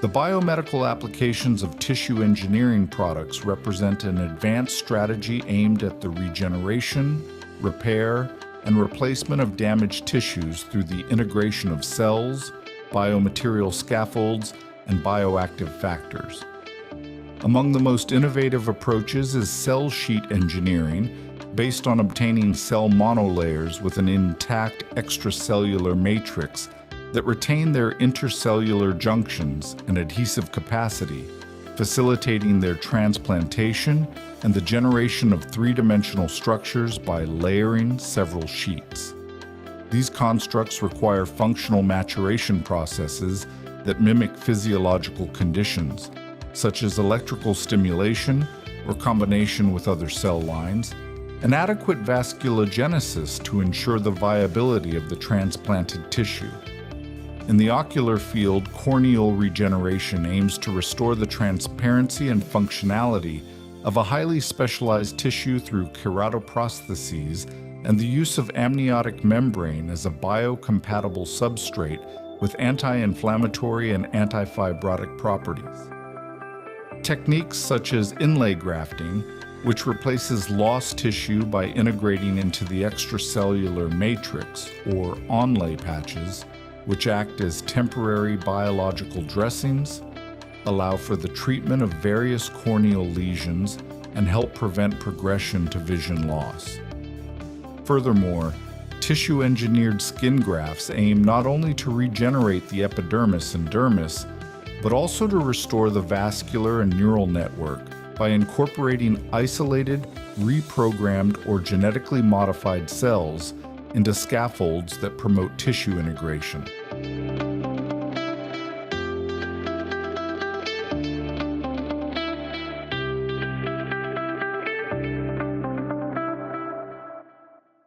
The biomedical applications of tissue engineering products represent an advanced strategy aimed at the regeneration, repair, and replacement of damaged tissues through the integration of cells, biomaterial scaffolds, and bioactive factors. Among the most innovative approaches is cell sheet engineering, based on obtaining cell monolayers with an intact extracellular matrix that retain their intercellular junctions and adhesive capacity, facilitating their transplantation and the generation of three-dimensional structures by layering several sheets. These constructs require functional maturation processes that mimic physiological conditions, such as electrical stimulation or combination with other cell lines, and adequate vasculogenesis to ensure the viability of the transplanted tissue. In the ocular field, corneal regeneration aims to restore the transparency and functionality of a highly specialized tissue through keratoprostheses and the use of amniotic membrane as a biocompatible substrate with anti-inflammatory and anti-fibrotic properties. Techniques such as inlay grafting, which replaces lost tissue by integrating into the extracellular matrix, or onlay patches, which act as temporary biological dressings, allow for the treatment of various corneal lesions and help prevent progression to vision loss. Furthermore, tissue-engineered skin grafts aim not only to regenerate the epidermis and dermis, but also to restore the vascular and neural network by incorporating isolated, reprogrammed, or genetically modified cells into scaffolds that promote tissue integration.